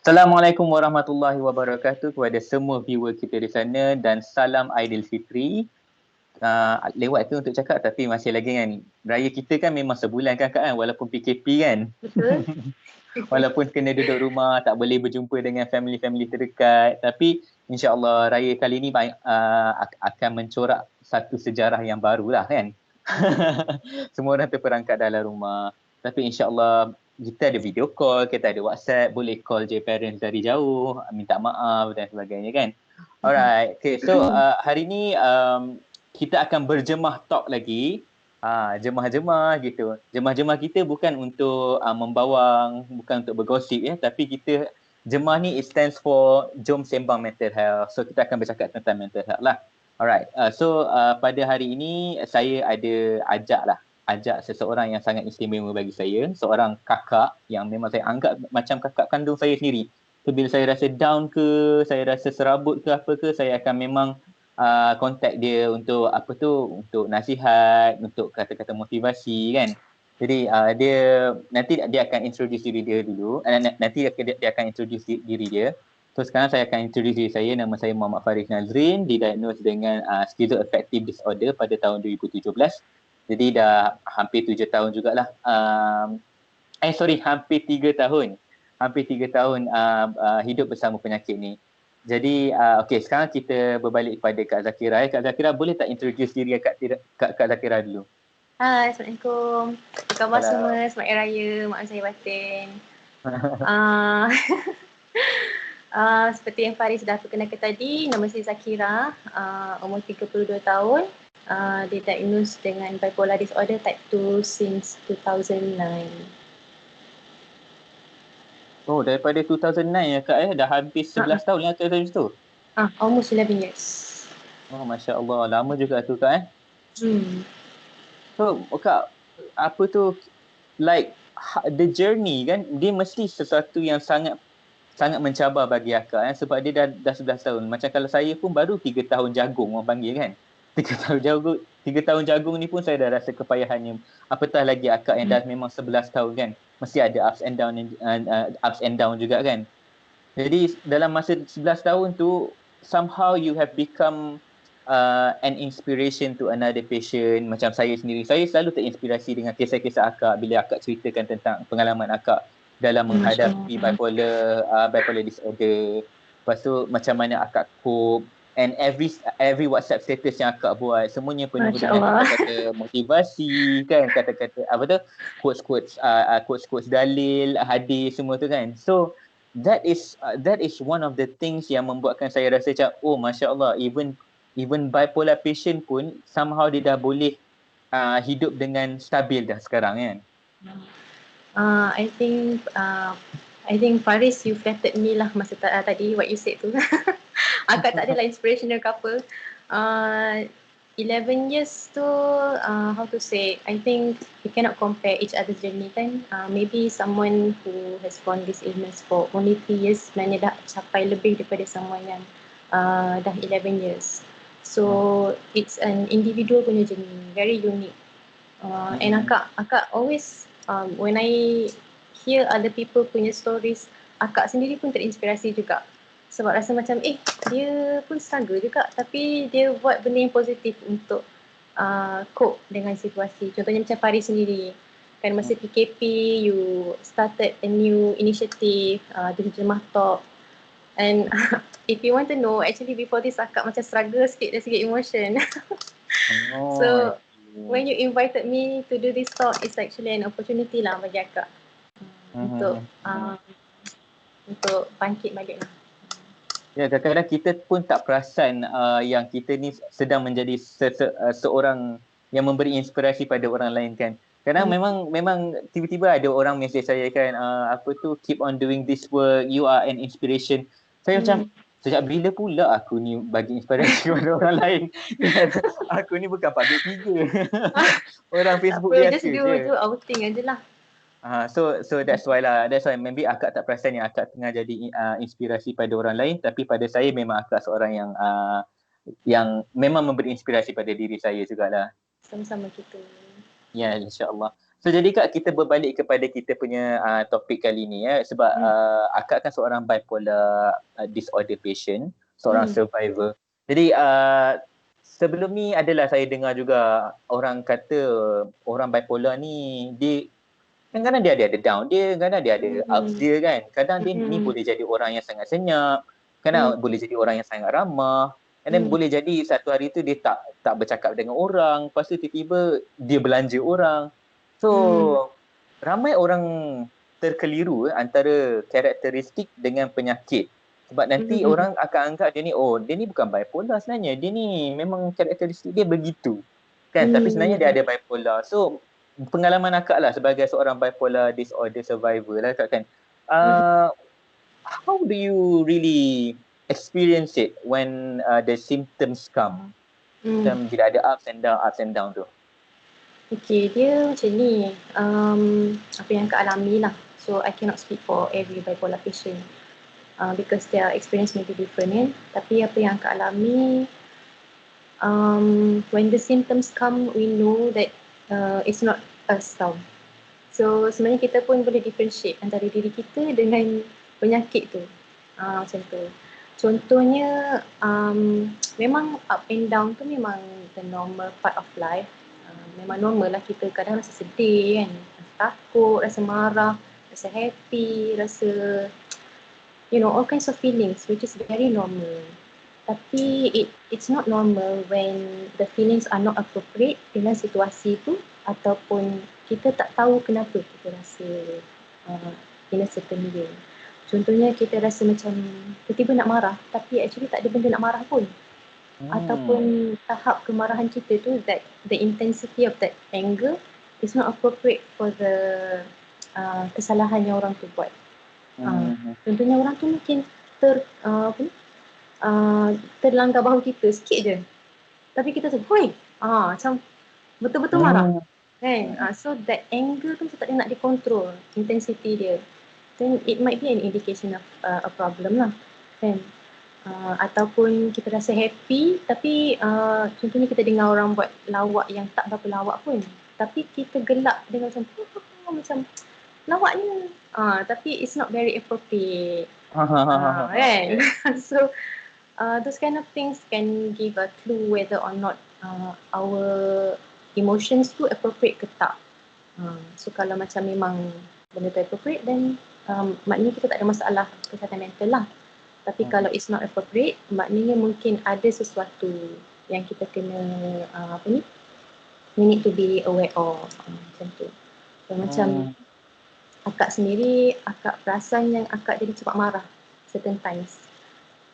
Assalamualaikum warahmatullahi wabarakatuh kepada semua viewer kita di sana dan salam Aidilfitri. Lewat tu untuk cakap tapi masih lagi kan, raya kita kan memang sebulan kan Kak kan, walaupun PKP kan. Betul. Walaupun kena duduk rumah, tak boleh berjumpa dengan family-family terdekat, tapi insyaAllah raya kali ni akan mencorak satu sejarah yang baru lah kan. Semua orang terperangkap dalam rumah. Tapi insyaAllah kita ada video call, kita ada WhatsApp, boleh call je parents dari jauh, minta maaf dan sebagainya kan. Alright, okay. So hari ni kita akan berjemah talk lagi. Jemah-jemah gitu. Jemah-jemah kita bukan untuk membawang, bukan untuk bergosip ya, tapi kita jemah ni it stands for Jom Sembang Mental Health. So kita akan bercakap tentang mental health lah. Alright. Pada hari ini saya ada ajak seseorang yang sangat istimewa bagi saya, seorang kakak yang memang saya anggap macam kakak kandung saya sendiri. So bila saya rasa down ke, saya rasa serabut ke apa ke, saya akan memang contact dia untuk untuk nasihat, untuk kata-kata motivasi kan. Jadi dia akan introduce diri dia dulu. Nanti dia akan introduce diri dia. So sekarang saya akan introduce diri saya. Nama saya Muhammad Faris Nazrin, didiagnose dengan schizoaffective disorder pada tahun 2017. Jadi dah hampir 7 tahun jugalah. Hampir 3 tahun. Hampir 3 tahun hidup bersama penyakit ni. Jadi sekarang kita berbalik kepada Kak Zakira. Kak Zakira boleh tak introduce diri Kak Zakira dulu? Hai, Assalamualaikum. Apa khabar semua? Selamat Hari Raya, maaf saya batin. Seperti yang Faris dah perkenalkan tadi, nama saya Zakira, umur 32 tahun. Didiagnose dengan bipolar disorder type 2 since 2009. Oh, daripada 2009 ya Kak dah hampir 11 tahun lah Kak tu. Almost 11 years. Oh, Masya Allah, lama juga tu Kak So Kak, apa tu like the journey kan, dia mesti sesuatu yang sangat mencabar bagi akak sebab dia dah 11 tahun. Macam kalau saya pun baru 3 tahun jagung orang panggil kan. 3 tahun jagung ni pun saya dah rasa kepayahannya. Apatah lagi akak yang dah memang 11 tahun kan. Mesti ada ups and down juga kan. Jadi dalam masa 11 tahun tu somehow you have become an inspiration to another patient. Macam saya sendiri, saya selalu terinspirasi dengan kisah-kisah akak bila akak ceritakan tentang pengalaman akak dalam menghadapi bipolar disorder. Lepas tu macam mana akak cope, and every WhatsApp status yang akak buat semuanya penuh dengan kata-kata motivasi kan, kata-kata quotes dalil, hadis semua tu kan. So that is one of the things yang membuatkan saya rasa macam masya-Allah, even bipolar patient pun somehow dia dah boleh hidup dengan stabil dah sekarang kan. I think Faris, you flattered me lah masa tadi what you said tu. Akak tak adalah inspirational couple. 11 years tu, how to say, I think we cannot compare each other's journey kan. Maybe someone who has borne this illness for only 3 years sebenarnya dah capai lebih daripada someone yang dah 11 years. So it's an individual punya journey, very unique. And akak always, when I hear other people punya stories, akak sendiri pun terinspirasi juga. Sebab rasa macam dia pun struggle juga tapi dia buat benda yang positif untuk cope dengan situasi. Contohnya macam Faris sendiri kan, masa PKP you started a new initiative, the Jemah Talk. And if you want to know, actually before this akak macam struggle sikit, sikit emotion. So when you invited me to do this talk, it's actually an opportunity lah bagi akak untuk bangkit balik lah. Ya, kadang-kadang kita pun tak perasan yang kita ni sedang menjadi seorang yang memberi inspirasi pada orang lain kan. Kadang memang tiba-tiba ada orang mesej saya kan, keep on doing this work, you are an inspiration. Saya macam, sejak bila pula aku ni bagi inspirasi kepada orang lain? Aku ni bukan public figure. Orang Facebook biasa je. Just do outing aje lah. So that's why maybe akak tak perasan yang akak tengah jadi inspirasi pada orang lain, tapi pada saya memang akak seorang yang memang memberi inspirasi pada diri saya jugalah. Sama-sama kita. Ya, insya-Allah. So jadi Kak, kita berbalik kepada kita punya topik kali ni ya, sebab Akak kan seorang bipolar disorder patient, seorang survivor. Jadi sebelum ni adalah saya dengar juga orang kata orang bipolar ni dia kadang-kadang dia ada down dia, kadang dia ada ups dia kan. Kadang dia ni boleh jadi orang yang sangat senyap, kadang boleh jadi orang yang sangat ramah. And then boleh jadi satu hari tu dia tak bercakap dengan orang, lepas tu tiba-tiba dia belanja orang. So ramai orang terkeliru antara karakteristik dengan penyakit. Sebab nanti orang akan anggap dia ni bukan bipolar sebenarnya. Dia ni memang karakteristik dia begitu. Kan? Tapi sebenarnya dia ada bipolar. So pengalaman Akak lah sebagai seorang bipolar disorder survivor lah Kak kan. How do you really experience it when the symptoms come? Macam bila ada ups and down tu. Okay, dia macam ni. Apa yang Kak alami lah. So, I cannot speak for every bipolar patient. Because their experience may be different kan. Tapi apa yang Kak alami, when the symptoms come, we know that it's not us tau. So, sebenarnya kita pun boleh differentiate antara diri kita dengan penyakit tu. Macam tu. Contohnya, memang up and down tu memang the normal part of life. Memang normal lah kita kadang rasa sedih kan, rasa takut, rasa marah, rasa happy, rasa all kinds of feelings which is very normal. Tapi it's not normal when the feelings are not appropriate dengan situasi tu, ataupun kita tak tahu kenapa kita rasa in a certain way. Contohnya kita rasa macam tiba-tiba nak marah tapi actually tak ada benda nak marah pun. Ataupun tahap kemarahan kita tu, that the intensity of that anger is not appropriate for the kesalahan yang orang tu buat. Contohnya orang tu mungkin terlanggar bahu kita sikit je, tapi kita tu macam betul-betul marah kan. So that anger tu tak ada nak dikontrol intensity dia, then it might be an indication of a problem lah kan. Ataupun kita rasa happy tapi contohnya kita dengar orang buat lawak yang tak berapa lawak pun, tapi kita gelak dengan macam lawaknya, tapi it's not very appropriate kan. So those kind of things can give a clue whether or not our emotions tu appropriate ke tak. So kalau macam memang benda tu appropriate, then maknanya kita tak ada masalah kesihatan mental lah. Tapi kalau it's not appropriate, maknanya mungkin ada sesuatu yang kita kena we need to be aware of, macam tu. So macam Akak sendiri, Akak perasan yang Akak jadi cepat marah certain times.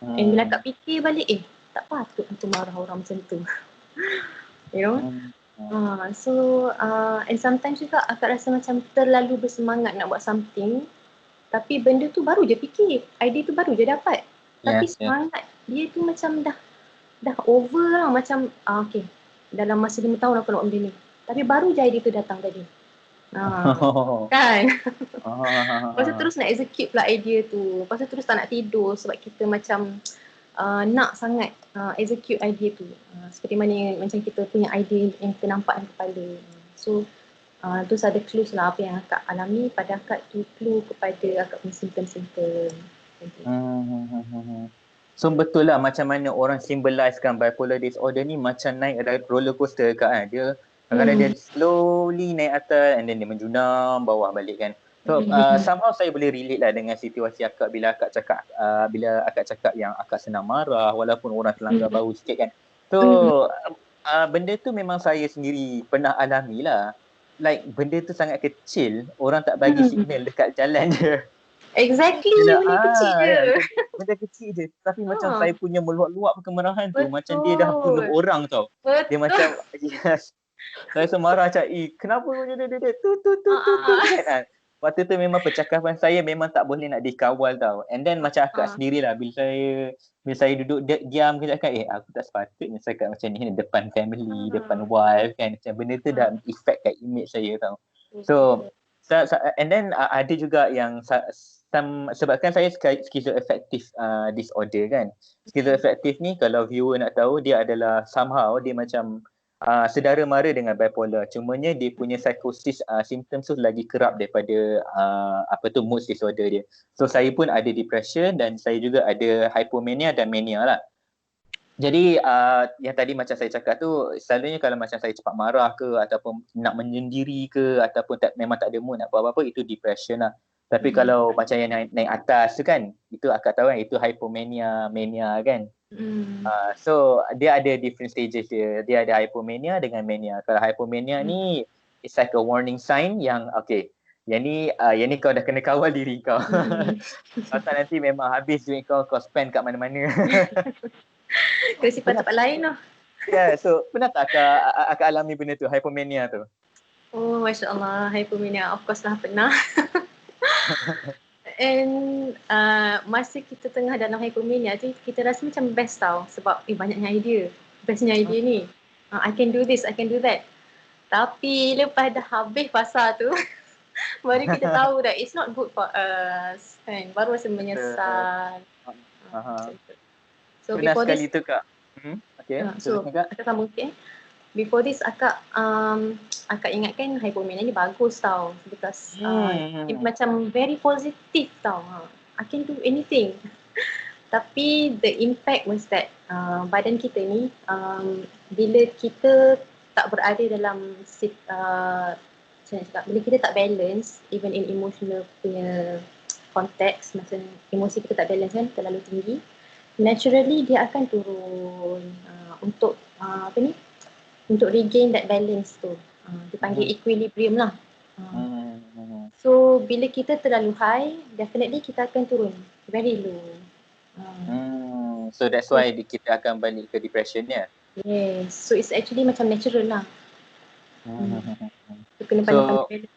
And bila Akak fikir balik, tak patut aku marah orang macam tu. You know? So and sometimes juga Akak rasa macam terlalu bersemangat nak buat something, tapi benda tu baru je fikir, idea tu baru je dapat. Tapi semangat dia tu macam dah over lah, macam okay, dalam masa 5 tahun aku nak buat benda ni, tapi baru je idea tu datang tadi. Kan? Lepas tu terus nak execute pula idea tu, lepas tu terus tak nak tidur sebab kita macam nak sangat execute idea tu, seperti mana yang macam kita punya idea yang kita nampak dalam kepala. So those are the clues lah apa yang Akak alami pada Akak tu, clue kepada Akak punya simptom-simptom. So betul lah macam mana orang symbolizekan bipolar disorder ni macam naik roller coaster Kak kan. Dia kadang-kadang dia slowly naik atas and then dia menjunam bawah balik kan. So somehow saya boleh relate lah dengan situasi Akak bila Akak cakap yang Akak senang marah walaupun orang terlanggar bahu sikit kan. So benda tu memang saya sendiri pernah alami lah. Like benda tu sangat kecil, orang tak bagi signal dekat jalan je. Exactly, benda kecil je. Benda kecil je. Tapi macam saya punya meluap-luap kemarahan tu, macam dia dah bunuh orang tau. Dia macam, saya semarah macam, kenapa dia tu kan. Waktu tu memang percakapan saya memang tak boleh nak dikawal tau. And then macam Akak sendirilah, bila saya duduk diam kejap kan, aku tak sepatutnya cakap macam ni depan family, depan wife kan. Macam benda tu dah effect kat image saya tau. So and then ada juga yang sebabkan saya schizoaffective disorder kan. Schizoaffective ni kalau viewer nak tahu, dia adalah somehow dia macam sedara mara dengan bipolar. Cumanya dia punya psikosis symptoms tu lagi kerap daripada mood disorder dia. So saya pun ada depression dan saya juga ada hypomania dan mania lah. Jadi yang tadi macam saya cakap tu, selalunya kalau macam saya cepat marah ke ataupun nak menyendiri ke ataupun memang tak ada mood nak buat apa-apa, itu depression lah. Tapi kalau macam yang naik atas tu kan, itu akak tahu kan, itu hypomania, mania kan. So dia ada different stages dia. Dia ada hypomania dengan mania. Kalau hypomania ni it's like a warning sign yang okay, yang ni kau dah kena kawal diri kau. Pasal nanti memang habis duit kau spend kat mana-mana. Kena simpan tempat lain lah. Yeah, so pernah tak akak alami benda tu, hypomania tu? Oh, Masya Allah, hypomania. Of course lah pernah. And masa kita tengah dalam hypomania tu, kita rasa macam best tau. Sebab banyaknya idea. Bestnya idea ni. I can do this, I can do that. Tapi lepas dah habis fasa tu, baru kita tahu that it's not good for us. Kan? Baru rasa menyesal. So pernah before sekali this, tu kak. Okay, so akak sambung sikit. Before this akak ingatkan hypomania ni bagus tau, because it macam very positive tau. I can do anything. Tapi the impact was that badan kita ni bila kita tak berada dalam bila kita tak balance, even in emotional punya konteks, macam emosi kita tak balance kan, terlalu tinggi, naturally dia akan turun untuk untuk regain that balance tu. Dipanggil equilibrium lah. So bila kita terlalu high, definitely kita akan turun very low. So that's why kita akan balik ke depression ya. Yes. So it's actually macam natural lah. So kena pandai-pandai.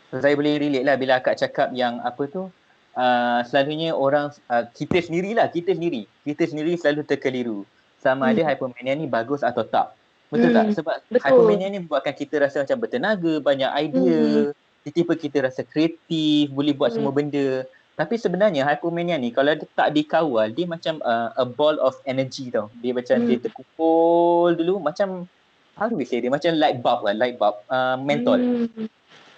So saya boleh relate lah bila akak cakap yang apa tu, selalunya orang kita sendiri selalu terkeliru sama ada hypomania ni bagus atau tak. Betul tak? Sebab hypomania ni buatkan kita rasa macam bertenaga, banyak idea, tiba-tiba kita rasa kreatif, boleh buat semua benda. Tapi sebenarnya hypomania ni kalau dia tak dikawal, dia macam a ball of energy tau. Dia macam dia terkumpul dulu macam, how do we say, dia macam light bulb mentol.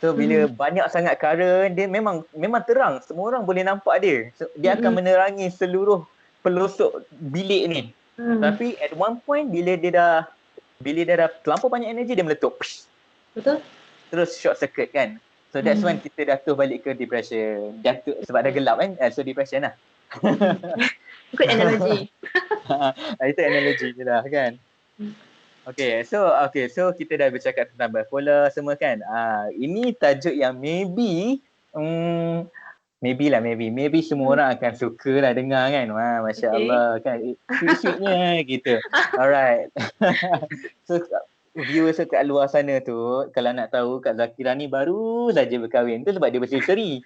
So bila banyak sangat current, dia memang terang, semua orang boleh nampak dia. So, dia akan menerangi seluruh pelosok bilik ni. Tapi at one point bila dia dah terlampau banyak energi, dia meletup. Betul. Terus short circuit kan. So that's when kita jatuh balik ke depression. Sebab dah gelap kan. So depression lah. Good analogy. Itu analogy je lah kan. Okay, so kita dah bercakap tentang bipolar semua kan. Ini tajuk yang maybe semua orang akan suka lah dengar kan. Wah, Masya Allah kan. Sweet-sweetnya gitu. Alright. So viewers kat luar sana tu, kalau nak tahu Kak Zakira ni baru saja berkahwin tu sebab dia berseri-seri.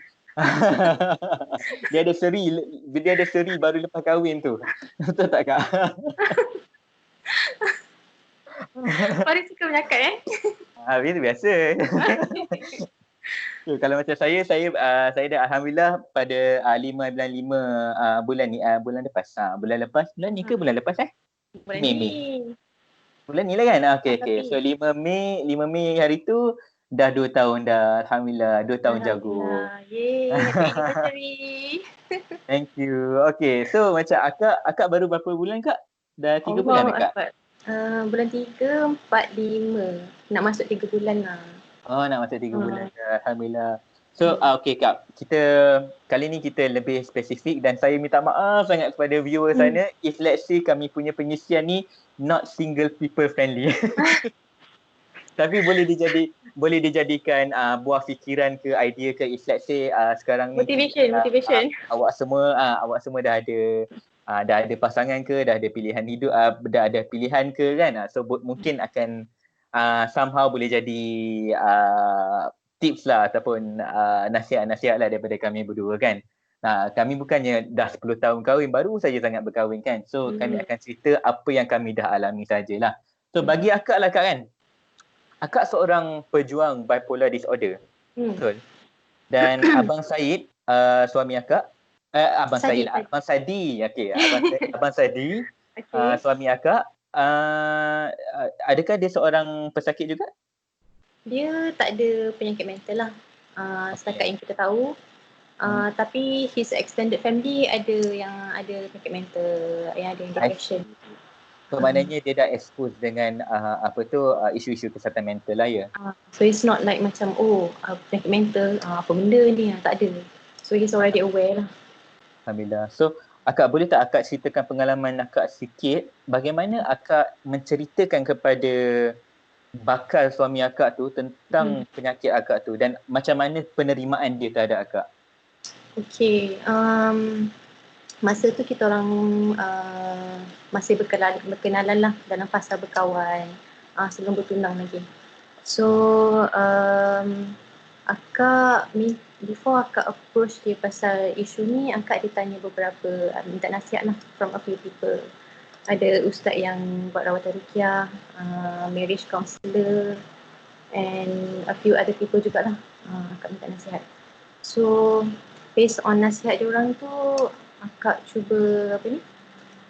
Dia ada seri baru lepas kahwin tu. Betul tak Kak? Baru suka bercakap Itu biasa. So, kalau macam saya dah alhamdulillah pada 5 bulan ni, bulan lepas. Bulan ni ke bulan lepas Bulan ni. Bulan ni lah kan? Okay. So 5 Mei hari tu dah 2 tahun dah. Alhamdulillah 2 tahun jago. Yeay, happy anniversary. Thank you. Okay, so macam akak baru berapa bulan Kak? Dah 3 bulan Kak? Bulan 3, 4, 5. Nak masuk 3 bulan lah. Oh, nak masuk 3 bulan dah. Alhamdulillah. So, okay Kak, kali ni kita lebih spesifik dan saya minta maaf sangat kepada viewer sana if let's say kami punya pengisian ni not single people friendly. Tapi boleh dijadikan buah fikiran ke idea ke if let's say sekarang ni motivation. Awak semua dah ada pasangan ke, dah ada pilihan hidup, dah ada pilihan ke kan. So mungkin akan somehow boleh jadi tips lah ataupun nasihat-nasihat lah daripada kami berdua kan. Kami bukannya dah 10 tahun kahwin, baru saja sangat berkahwin kan. So kami akan cerita apa yang kami dah alami sajalah. So bagi akak lah Kak kan, akak seorang pejuang bipolar disorder. Betul. Dan Abang Said, suami akak, Abang Sadi, okay. Abang Sadi, suami akak, adakah dia seorang pesakit juga? Dia tak ada penyakit mental lah. Setakat yang kita tahu. Tapi his extended family ada yang ada penyakit mental, yang ada yang depression. So maknanya dia dah expose dengan isu-isu kesihatan mental lah ya. So it's not like macam penyakit mental, apa benda ni, tak ada. So he's already aware lah. Alhamdulillah. So akak boleh tak akak ceritakan pengalaman akak sikit, bagaimana akak menceritakan kepada bakal suami akak tu tentang penyakit akak tu dan macam mana penerimaan dia terhadap akak? Okay, masa tu kita orang masih berkenalan lah dalam fasa berkawan, sebelum bertunang lagi. So akak before akak approach dia pasal isu ni, akak ditanya beberapa, minta nasihat lah from a few people. Ada ustaz yang buat rawatan ruqyah, marriage counselor, and a few other people jugalah, akak minta nasihat. So based on nasihat diorang tu, akak cuba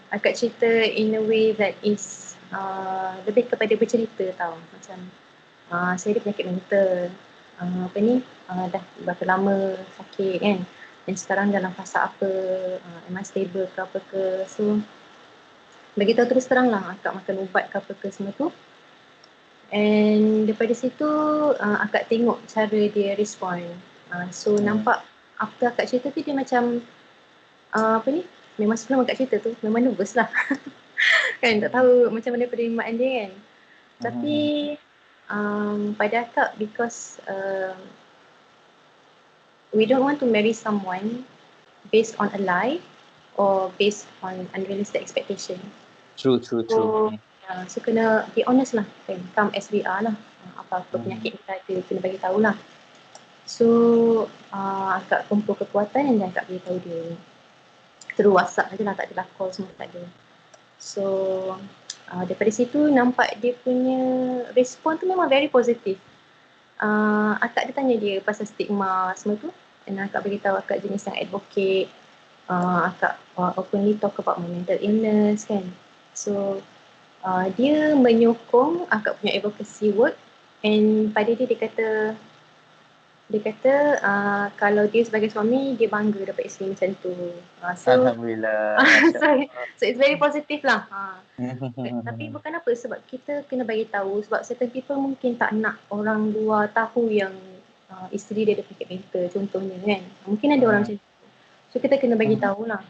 akak cerita in a way that is lebih kepada bercerita tau. Macam saya ada penyakit mental, dah berapa lama sakit kan, dan sekarang dalam fasa apa, am I stable ke apa ke. So beritahu terus terang lah, akak makan ubat ke apa ke semua tu. And daripada situ akak tengok cara dia respond. So nampak after akak cerita tu dia macam memang sebelum akak cerita tu memang nervous lah. Kan tak tahu macam mana penerimaan dia kan. Tapi pada akak, because we don't want to marry someone based on a lie or based on unrealistic expectation. True. So kena be honest lah, kan? Come as we are lah. Apa-apa penyakit kita ada, kena bagi tahu lah. So akak kumpul kekuatan dan akak beritahu dia. Terus WhatsApp je lah, tak adalah call semua, tak ada. So daripada situ nampak dia punya respon tu memang very positive. Akak dia tanya dia pasal stigma semua tu, dan akak beritahu akak jenis yang advocate. Akak openly talk about my mental illness kan. So dia menyokong akak punya advocacy work, and pada dia kata kalau dia sebagai suami, dia bangga dapat isteri macam tu. Alhamdulillah. So it's very positive lah. Tapi bukan apa, sebab kita kena bagi tahu, sebab certain people mungkin tak nak orang luar tahu yang isteri dia ada penyakit mental contohnya kan. Mungkin ada orang macam tu. So kita kena bagi tahu lah.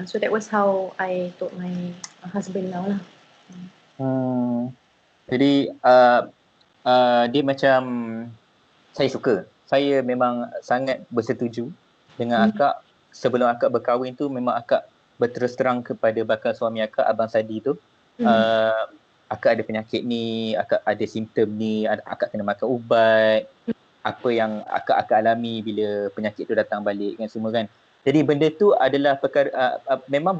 So that was how I told my husband now lah. Jadi dia macam, saya suka. Saya memang sangat bersetuju dengan akak. Sebelum akak berkahwin tu memang akak berterus terang kepada bakal suami akak, Abang Sadi tu. Akak ada penyakit ni, akak ada simptom ni, akak kena makan ubat. Apa yang akak alami bila penyakit tu datang balik kan, semua kan. Jadi benda tu adalah perkara memang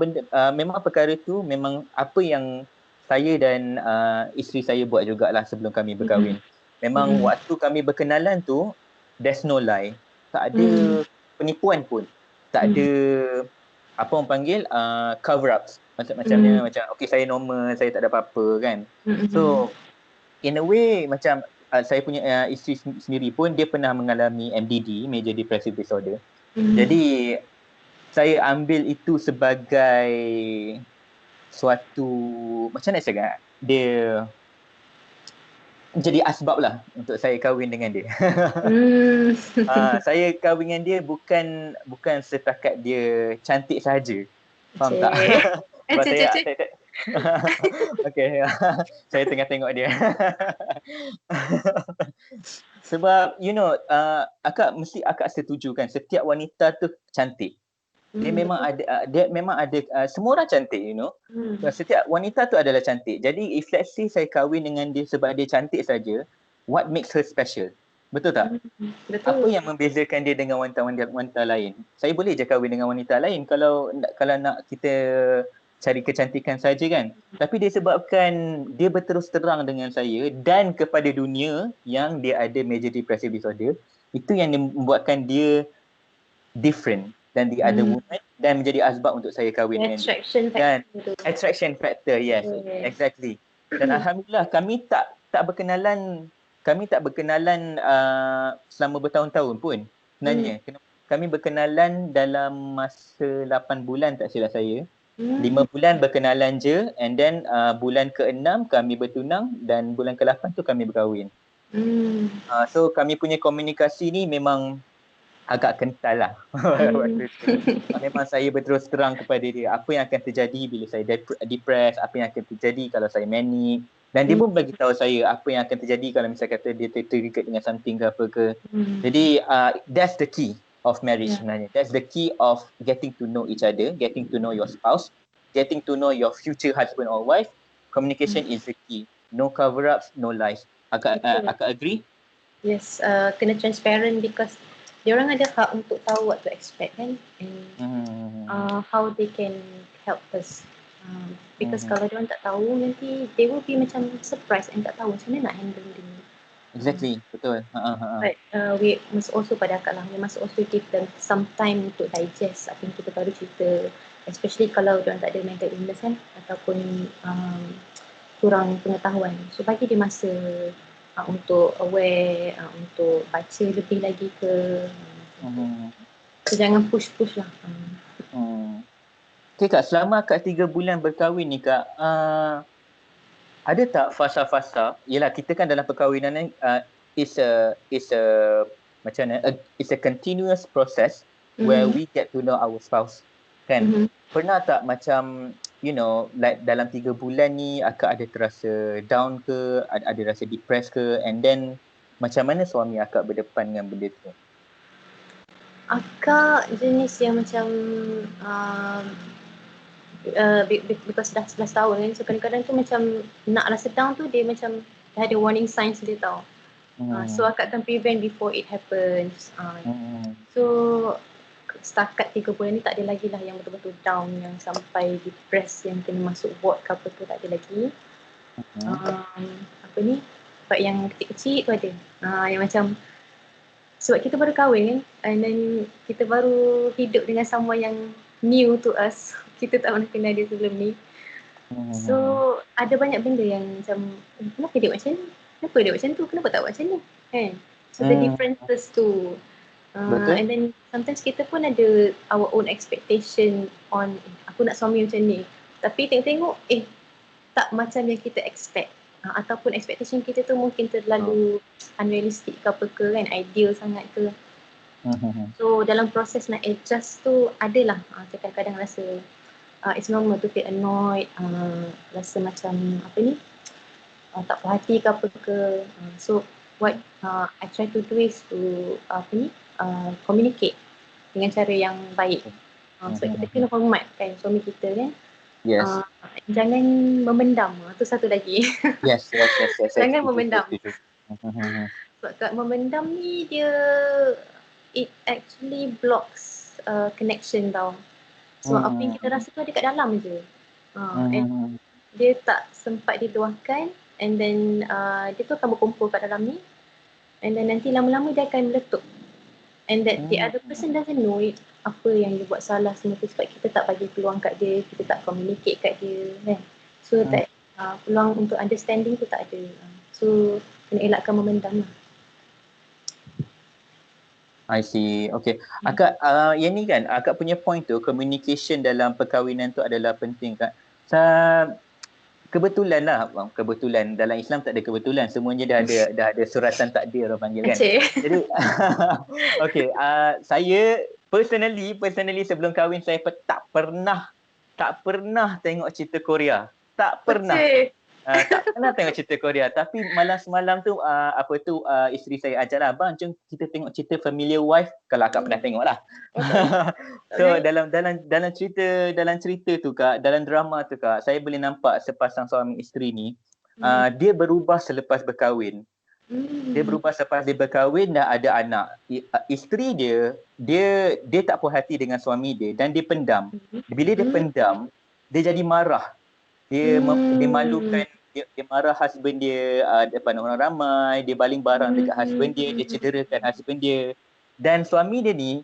perkara tu memang apa yang saya dan isteri saya buat jugalah sebelum kami berkahwin. Memang waktu kami berkenalan tu, there's no lie. Tak ada penipuan pun. Tak ada apa orang panggil cover ups. Macamnya macam okay, saya normal, saya tak ada apa-apa kan. So in a way macam saya punya isteri sendiri pun dia pernah mengalami MDD, Major Depressive Disorder. Jadi saya ambil itu sebagai suatu, macam mana cakap, dia jadi asbab lah untuk saya kahwin dengan dia. Saya kahwin dengan dia bukan setakat dia cantik sahaja. Faham tak? Sebab saya okay, saya tengah tengok dia. Sebab akak setuju kan, setiap wanita tu cantik. Dia memang ada semua orang cantik, Setiap wanita tu adalah cantik. Jadi if let's say saya kahwin dengan dia sebab dia cantik saja, what makes her special? Betul tak? Betul. Apa yang membezakan dia dengan wanita lain? Saya boleh je kahwin dengan wanita lain kalau nak kita cari kecantikan saja kan. Tapi disebabkan dia berterus terang dengan saya dan kepada dunia yang dia ada major depressive disorder, itu yang membuatkan dia different. dan the other woman dan menjadi asbab untuk saya kahwin The dengan dia. attraction Dan factor tu. attraction factor, yes, exactly. Dan alhamdulillah kami tak berkenalan selama bertahun-tahun pun sebenarnya. Kami berkenalan dalam masa 8 bulan tak silap saya. 5 bulan berkenalan je, and then bulan ke-6 kami bertunang dan bulan ke-8 tu kami berkahwin. So kami punya komunikasi ni memang agak kental lah. Waktu tu. Memang saya berterus terang kepada dia apa yang akan terjadi bila saya depressed, apa yang akan terjadi kalau saya manic, dan dia pun bagi tahu saya apa yang akan terjadi kalau misalnya kata dia terlibat dengan something ke apa ke. Jadi that's the key of marriage sebenarnya. That's the key of getting to know each other, getting to know your spouse, getting to know your future husband or wife. Communication is the key. No cover-ups, no lies. Akak agree? Yes, kena transparent because diorang ada hak untuk tahu what to expect kan, and how they can help us. Because kalau diorang tak tahu, nanti they will be macam surprise and tak tahu macam mana nak handle dia. Exactly, betul. But we must also pada akak lah, we must also give them some time untuk digest apa yang kita baru cerita, especially kalau diorang tak ada mental illness kan, ataupun kurang pengetahuan. So bagi dia masa untuk aware, untuk baca lebih lagi ke. So jangan push lah. Okay Kak, selama Kak 3 bulan berkahwin ni Kak, ada tak fasa-fasa? Yelah, kita kan dalam perkahwinan ni it's a macam mana? It's a continuous process where we get to know our spouse. Kan? Pernah tak macam like dalam 3 bulan ni akak ada terasa down ke, ada rasa depressed ke, and then macam mana suami akak berdepan dengan benda tu? Akak jenis yang macam because dah 11 tahun kan, so kadang-kadang tu macam nak rasa down tu dia macam dah ada warning signs dia tau. So akak akan prevent before it happens. So setakat 3 bulan ni tak ada lagi lah yang betul-betul down, yang sampai depressed, yang kena masuk ward ke apa tu, tak ada lagi. Apa ni, sebab yang kecil-kecil tu ada. Yang macam sebab kita baru kahwin kan, and then kita baru hidup dengan someone yang new to us. Kita tak pernah kenal dia sebelum ni. So ada banyak benda yang macam kenapa dia buat macam ni? Kenapa dia buat macam tu? Kenapa tak buat macam ni? Kan? So the differences tu. And then sometimes kita pun ada our own expectation on aku nak suami macam ni. Tapi tengok-tengok tak macam yang kita expect. Ataupun expectation kita tu mungkin terlalu unrealistic ke apa ke kan, ideal sangat ke. So dalam proses nak adjust tu adalah kadang-kadang rasa it's normal to feel annoyed, rasa macam apa ni, tak puas hati ke apa ke. So what I try to do is to communicate dengan cara yang baik. So kita kena hormat kan suami kita kan. Yes. Jangan memendam, tu satu lagi. Yes. Jangan memendam. Sebab kat memendam ni it actually blocks connection tau. So apa yang kita rasa tu ada kat dalam je. And dia tak sempat dituahkan, and then dia tu akan berkumpul kat dalam ni, and then nanti lama-lama dia akan meletup. And that the other person doesn't know it, apa yang dia buat salah semua tu, sebab kita tak bagi peluang kat dia, kita tak communicate kat dia kan. So that peluang untuk understanding tu tak ada. So kena elakkan memendam lah. I see. Okay. Akak, yang ni kan, akak punya point tu, communication dalam perkahwinan tu adalah penting Kak. Kebetulan dalam Islam tak ada kebetulan, semuanya dah ada suratan takdir orang panggil kan. Jadi okay, saya personally sebelum kahwin saya tak pernah tengok cerita Korea. Tak pernah. Tak pernah tengok cerita Korea, tapi malam semalam tu isteri saya ajarlah, bang jom kita tengok cerita Familiar Wife, kalau akak pernah tengok lah. So dalam cerita tu Kak, dalam drama tu Kak, saya boleh nampak sepasang suami isteri ni dia berubah selepas berkahwin. Dia berubah selepas dia berkahwin dan ada anak. Isteri dia tak puas hati dengan suami dia dan dia pendam. Bila dia pendam, dia jadi marah. Dia malukan, dia marah husband dia depan orang ramai, dia baling barang dekat husband dia cederakan husband dia. Dan suami dia ni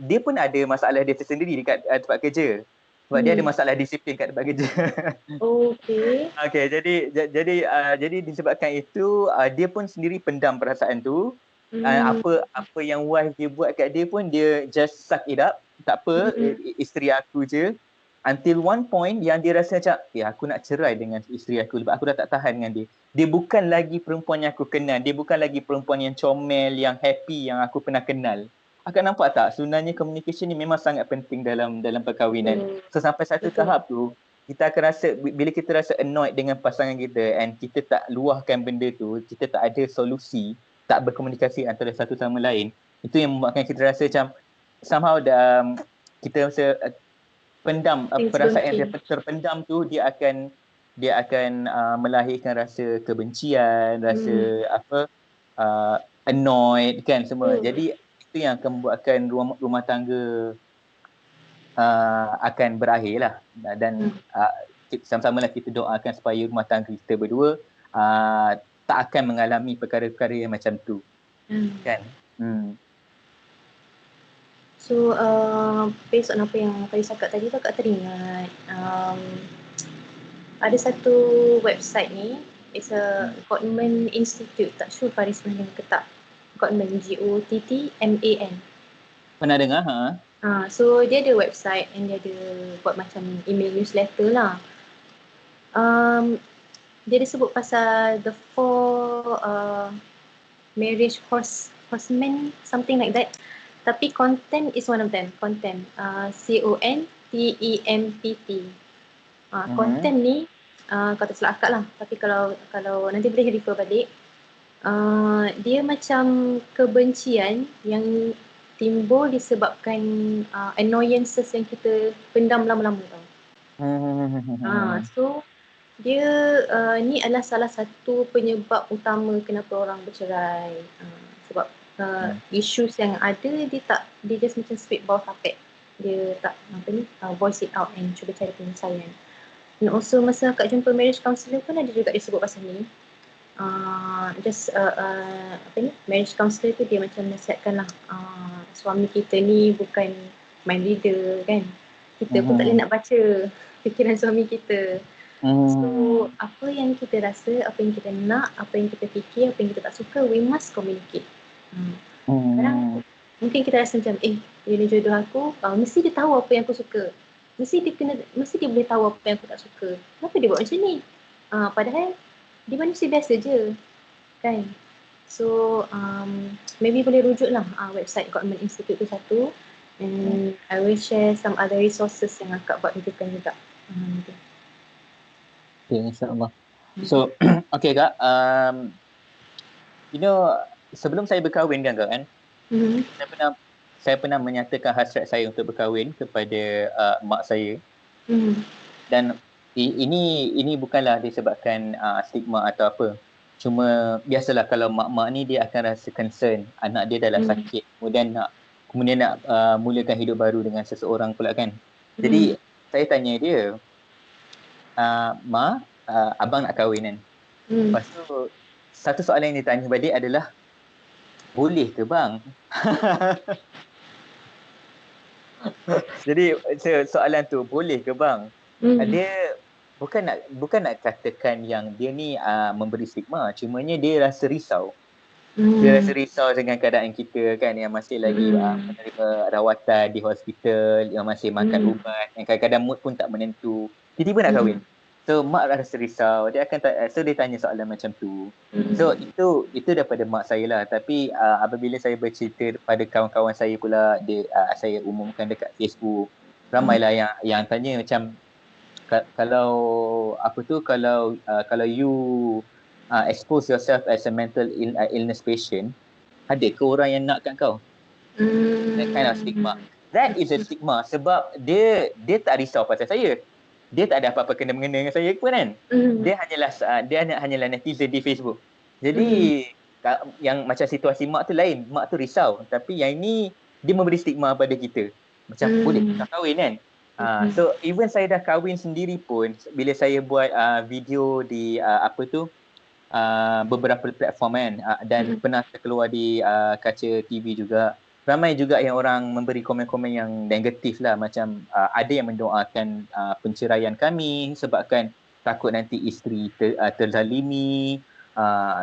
dia pun ada masalah dia tersendiri dekat tempat kerja. Sebab dia ada masalah disiplin kat tempat kerja. Okay. Okay, jadi disebabkan itu dia pun sendiri pendam perasaan tu. Apa yang wife dia buat kat dia pun dia just suck it up. Tak apa, isteri aku je. Until one point yang dia rasa macam, aku nak cerai dengan isteri aku sebab aku dah tak tahan dengan dia. Dia bukan lagi perempuan yang aku kenal. Dia bukan lagi perempuan yang comel, yang happy yang aku pernah kenal. Akak nampak tak? Sebenarnya communication ni memang sangat penting dalam perkahwinan. So sampai satu tahap tu, kita akan rasa, bila kita rasa annoyed dengan pasangan kita and kita tak luahkan benda tu, kita tak ada solusi, tak berkomunikasi antara satu sama lain, itu yang membuatkan kita rasa macam somehow kita rasa pendam, perasaan yang terpendam tu dia akan melahirkan rasa kebencian, rasa annoyed kan semua. Jadi itu yang akan membuatkan rumah tangga akan berakhir lah. Dan sama-sama lah kita doakan supaya rumah tangga kita berdua tak akan mengalami perkara-perkara yang macam tu. Kan? So, based on apa yang tadi cakap tadi tu, Kak teringat ada satu website ni, it's a Gottman Institute, tak sure Faris pernah dengar ke tak? Gottman, Gottman. Pernah dengar? So dia ada website and dia ada buat macam email newsletter lah. Dia disebut pasal the 4 marriage horsemen, something like that. Tapi content is one of them. Content, CONTEMPT. Content ni kata salah akak lah. Tapi kalau nanti boleh refer balik. Dia macam kebencian yang timbul disebabkan annoyances yang kita pendam lama-lama tau. So dia ni adalah salah satu penyebab utama kenapa orang bercerai. Sebab issues yang ada dia just macam sweep bawah kapet. Dia tak voice it out and cuba cari penyelesaian. And also masa akak jumpa marriage counselor pun ada juga disebut pasal ni. Marriage counselor tu dia macam nasihatkan lah, suami kita ni bukan mind reader kan. Kita pun tak boleh nak baca fikiran suami kita. So apa yang kita rasa, apa yang kita nak, apa yang kita fikir, apa yang kita tak suka, we must communicate. Kadang mungkin kita rasa macam dia ni jodoh aku, mesti dia tahu apa yang aku suka, mesti dia boleh tahu apa yang aku tak suka, kenapa dia buat macam ni? Padahal dia manusia biasa je kan. So maybe boleh rujuk lah website Gottman Institute tu satu, and I will share some other resources yang akak buat rujukan juga. Okay, insyaAllah. So, okay Kak, sebelum saya berkahwin kan, saya pernah menyatakan hasrat saya untuk berkahwin kepada mak saya. Dan ini bukanlah disebabkan stigma atau apa. Cuma biasalah kalau mak-mak ni dia akan rasa concern anak dia dah sakit, kemudian nak mulakan hidup baru dengan seseorang pula kan. Jadi saya tanya dia, Ma, abang nak kahwin kan? Lepas tu satu soalan yang dia tanya balik adalah, boleh ke bang? Jadi soalan tu, boleh ke bang? Dia bukan nak katakan yang dia ni memberi stigma, cumanya dia rasa risau. Dia rasa risau dengan keadaan kita kan, yang masih lagi menerima rawatan di hospital, yang masih makan ubat, yang kadang-kadang mood pun tak menentu, tiba-tiba nak kahwin. So mak rasa risau, dia tanya soalan macam tu. So itu daripada mak saya lah. Tapi apabila saya bercerita pada kawan-kawan saya pula, saya umumkan dekat Facebook, ramailah yang tanya macam, kalau you expose yourself as a mental illness patient, ada ke orang yang nakkan kau? That kind of stigma. That is a stigma sebab dia tak risau pasal saya. Dia tak ada apa-apa kena-mengena dengan saya pun kan. Dia hanyalah netizen di Facebook. Jadi yang macam situasi mak tu lain. Mak tu risau, tapi yang ini dia memberi stigma pada kita. Macam boleh tak kahwin kan. So even saya dah kahwin sendiri pun, bila saya buat video di beberapa platform kan, dan pernah terkeluar di kaca TV juga, ramai juga yang orang memberi komen-komen yang negatif lah, macam ada yang mendoakan penceraian kami sebabkan takut nanti isteri terzalimi,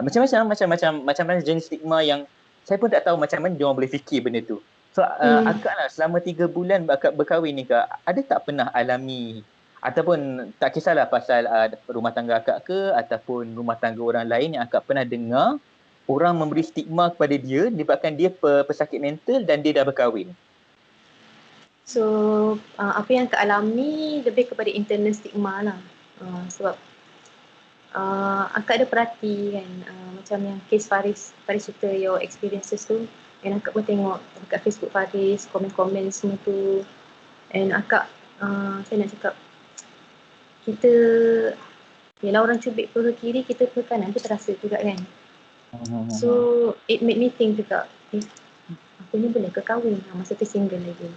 macam-macam jenis stigma yang saya pun tak tahu macam mana dia orang boleh fikir benda tu. So akak lah selama 3 bulan akak berkahwin ni kak, ada tak pernah alami ataupun tak kisahlah pasal rumah tangga akak ke ataupun rumah tangga orang lain yang akak pernah dengar orang memberi stigma kepada dia disebabkan dia pesakit mental dan dia dah berkahwin? So apa yang Kak alami lebih kepada internal stigma lah. Sebab akak ada perhati kan, macam yang kes Faris cerita your experiences tu, and akak pun tengok dekat Facebook Faris, komen-komen semua tu, and akak saya nak cakap, kita yelah orang cubit peha kiri, kita peha kanan tu terasa juga kan. So it made me think juga, aku ni boleh ke kahwin masa tu single lagi.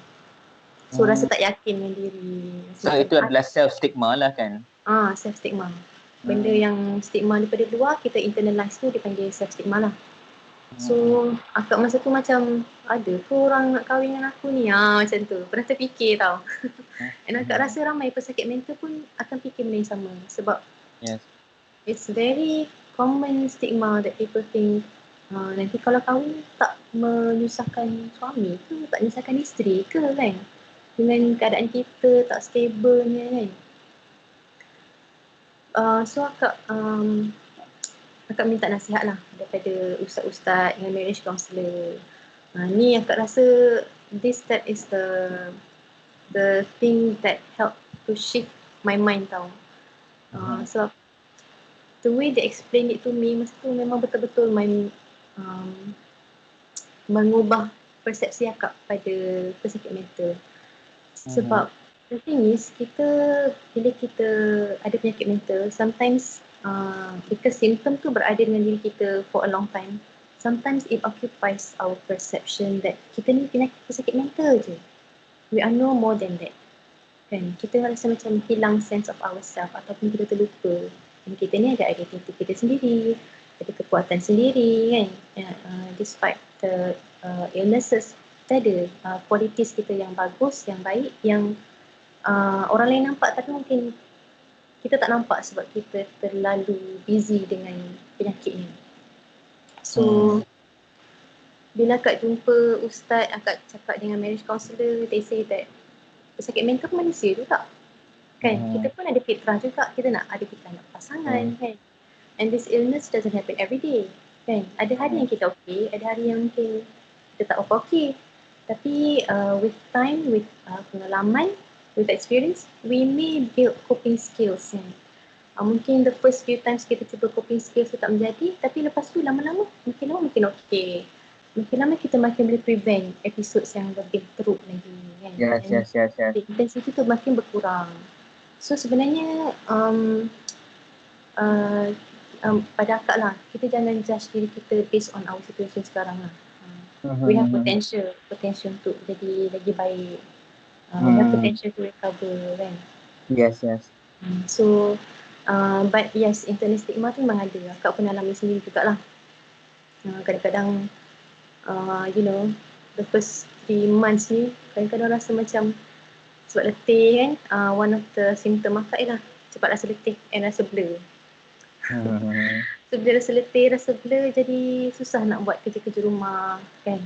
So rasa tak yakin dengan diri. So itu adalah self stigma lah kan? Self stigma. Benda yang stigma daripada luar, kita internalize tu dipanggil self stigma lah. So akak masa tu macam, ada ke orang nak kahwin dengan aku ni? Macam tu, pernah terfikir tau. And akak rasa ramai pesakit mental pun akan fikir benda yang sama. Sebab it's very common stigma that people think nanti kalau kahwin tak menyusahkan suami ke, tak menyusahkan isteri ke kan, dengan keadaan kita tak stable ni kan. So akak minta nasihat lah daripada ustaz-ustaz dengan marriage counselor. Ni akak rasa that is the thing that help to shift my mind tau. So the way they explain it to me masa tu memang betul-betul mengubah persepsi akak pada pesakit mental. Sebab the thing is, bila kita ada penyakit mental, sometimes because symptom tu berada dengan diri kita for a long time, sometimes it occupies our perception that kita ni pesakit mental je. We are no more than that. Kan? Kita rasa macam hilang sense of ourselves ataupun kita terlupa. Dan kita ni ada identiti kita sendiri, ada kekuatan sendiri kan. Despite the illnesses, kita ada qualities kita yang bagus, yang baik, yang orang lain nampak tapi mungkin kita tak nampak sebab kita terlalu busy dengan penyakit ni. So bila akak jumpa ustaz, akak cakap dengan marriage counselor, they say that pesakit mental pun manusia juga kan. Kita pun ada fitrah juga, kita nak pasangan kan. And this illness doesn't happen every day kan. Ada hari yang kita okay, ada hari yang mungkin kita tak okay. Tapi with time, with pengalaman, with experience, we may build coping skills kan. Mungkin the first few times kita cuba coping skills tu tak menjadi, tapi lepas tu lama-lama makin okay. Makin lama kita makin boleh prevent episodes yang lebih teruk lagi kan. Yes. Intensity tu makin berkurang. So sebenarnya pada akak lah, kita jangan judge diri kita based on our situation sekarang lah. We have potential untuk jadi lagi baik. We have potential to recover kan. Yes. So but yes, internal stigma tu memang ada. Akak pernah alami sendiri jugalah. Kadang-kadang you know, the first 3 months ni kadang-kadang rasa macam sebab letih kan, one of the symptom akak ialah cepat rasa letih and rasa blur. So bila rasa letih, rasa blur, jadi susah nak buat kerja-kerja rumah kan.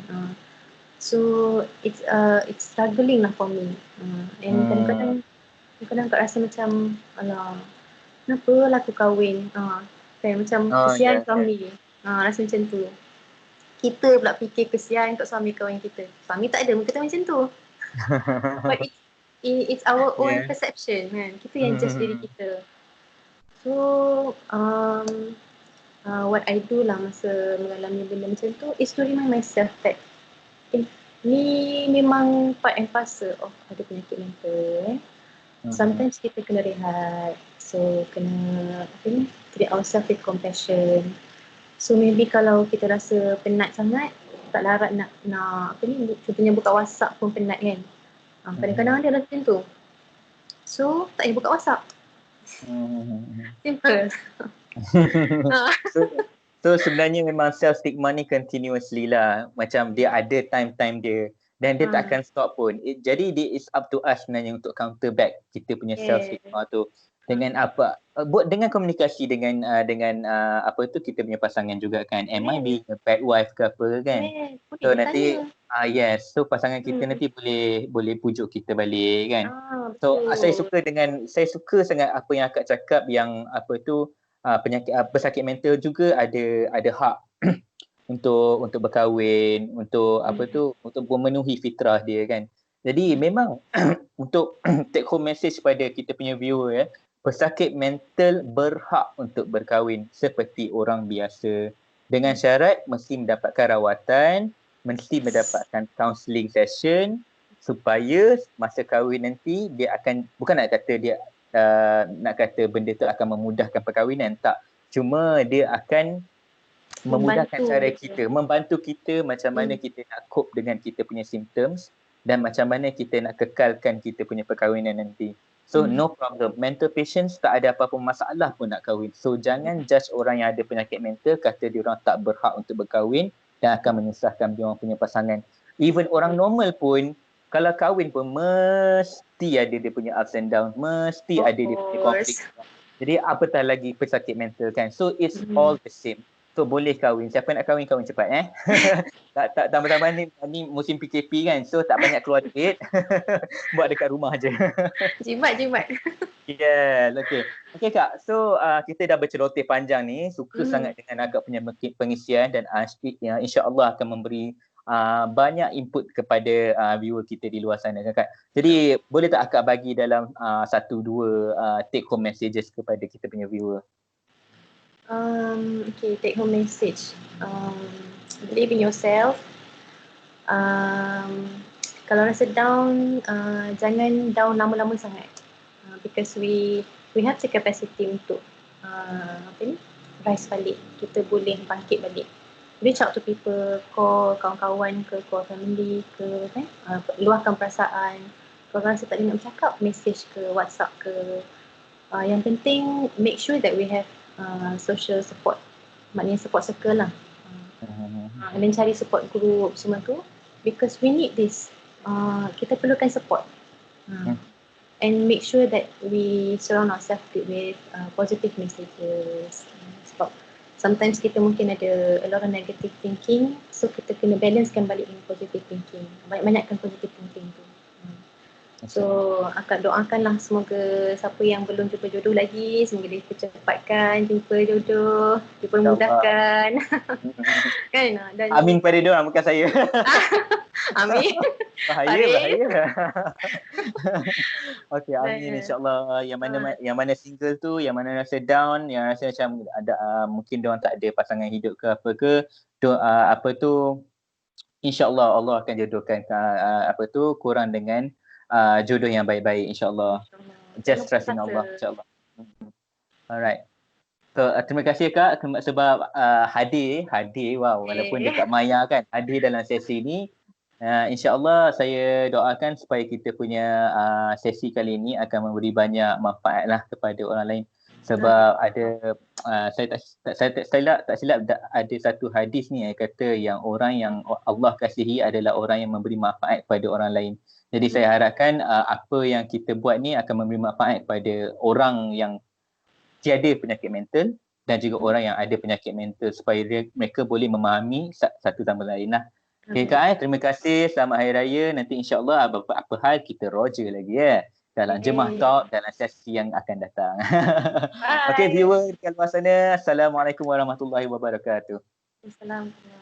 So it's struggling lah for me. And kadang-kadang akak rasa macam, alah, kenapa lah aku kahwin? Kan macam kesian suami. Rasa macam tu. Kita pula fikir kesian kat suami kawan kita. Suami tak ada, kita macam tu. But it's our own perception kan. Kita yang judge diri kita. So what I do lah masa mengalami benda macam tu is to remind myself that ni memang part and parcel of ada penyakit mental. Sometimes kita kena rehat. So kena treat ourselves with compassion. So maybe kalau kita rasa penat sangat, tak larat nak contohnya buka WhatsApp pun penat kan. Kadang-kadang dia rasa macam tu. So tak payah buka WhatsApp. Simple. So sebenarnya memang self stigma ni continuously lah. Macam dia ada time-time dia dan dia tak akan stop pun. Jadi it's up to us sebenarnya untuk counter back kita punya self stigma tu dengan apa buat dengan komunikasi dengan apa tu kita punya pasangan juga kan. Am I being a bad wife ke apa kan? So nanti yes, so pasangan kita nanti boleh pujuk kita balik kan. So saya suka sangat apa yang akak cakap yang apa tu penyakit pesakit mental juga ada hak untuk berkahwin, untuk apa tu, untuk memenuhi fitrah dia kan. Jadi memang untuk take home message pada kita punya viewer ya, pesakit mental berhak untuk berkahwin seperti orang biasa dengan syarat mesti mendapatkan rawatan, mesti mendapatkan counselling session supaya masa kahwin nanti dia akan, bukan nak kata dia nak kata benda tu akan memudahkan perkahwinan, tak, cuma dia akan memudahkan cara kita, membantu kita macam mana kita nak cope dengan kita punya symptoms dan macam mana kita nak kekalkan kita punya perkahwinan nanti. So no problem, mental patients tak ada apa-apa masalah pun nak kahwin. So jangan judge orang yang ada penyakit mental kata dia orang tak berhak untuk berkahwin dan akan menyusahkan dia orang punya pasangan. Even orang normal pun kalau kahwin pun mesti ada dia punya ups and downs, mesti ada dia punya konflik. Jadi apatah lagi pesakit mental kan. So it's all the same. So boleh kahwin. Siapa nak kahwin, kahwin cepat tak tambah-tambah ni musim PKP kan. So tak banyak keluar duit. Buat dekat rumah je. Jimat. Yes, okay. Okay Kak, so kita dah berceloteh panjang ni. Suka sangat dengan agak punya pengisian dan insya-Allah akan memberi banyak input kepada viewer kita di luar sana Kak. Jadi boleh tak Akak bagi dalam 1-2 take home messages kepada kita punya viewer? Okay, take home message. Believe in yourself. Kalau rasa down, jangan down lama-lama sangat. Because we have the capacity untuk rise balik. Kita boleh bangkit balik. Reach out to people, call kawan-kawan ke, call family ke, luahkan perasaan. Kalau rasa tak nak bercakap, message ke, WhatsApp ke. Yang penting, make sure that we have social support, maknanya support circle lah. And then cari support group semua tu, because we need this. Kita perlukan support. And make sure that we surround ourselves with positive messages. Sebab sometimes kita mungkin ada a lot of negative thinking, so kita kena balancekan balik dengan positive thinking. Banyak-banyakkan positive thinking tu. So akak doakanlah semoga siapa yang belum jumpa jodoh lagi, semoga dia cepatkan jumpa jodoh, dipermudahkan. Kan? Dan amin pada dia orang, bukan saya. Amin. Bahaya. Okey, amin insya-Allah. Yang mana single tu, yang mana rasa down, yang rasa macam ada mungkin dia orang tak ada pasangan hidup ke apa ke, insya-Allah Allah akan jodohkan korang dengan jodoh yang baik-baik insya-Allah. Just trust in Allah insya-Allah. Alright. So terima kasih Kak sebab hadir walaupun dekat maya kan, hadir dalam sesi ni. InsyaAllah saya doakan supaya kita punya sesi kali ini akan memberi banyak manfaat lah kepada orang lain. Sebab ada saya tak silap ada satu hadis ni yang kata yang orang yang Allah kasihi adalah orang yang memberi manfaat kepada orang lain. Jadi saya harapkan apa yang kita buat ni akan memberi manfaat kepada orang yang tiada penyakit mental dan juga orang yang ada penyakit mental supaya mereka boleh memahami satu sama lain lah. Okay Kak, terima kasih. Selamat Hari Raya. Nanti insyaAllah apa hal kita roger lagi dalam Jemaah Talk dalam sesi yang akan datang. Okay viewer dekat luar sana, Assalamualaikum warahmatullahi wabarakatuh. Assalamualaikum.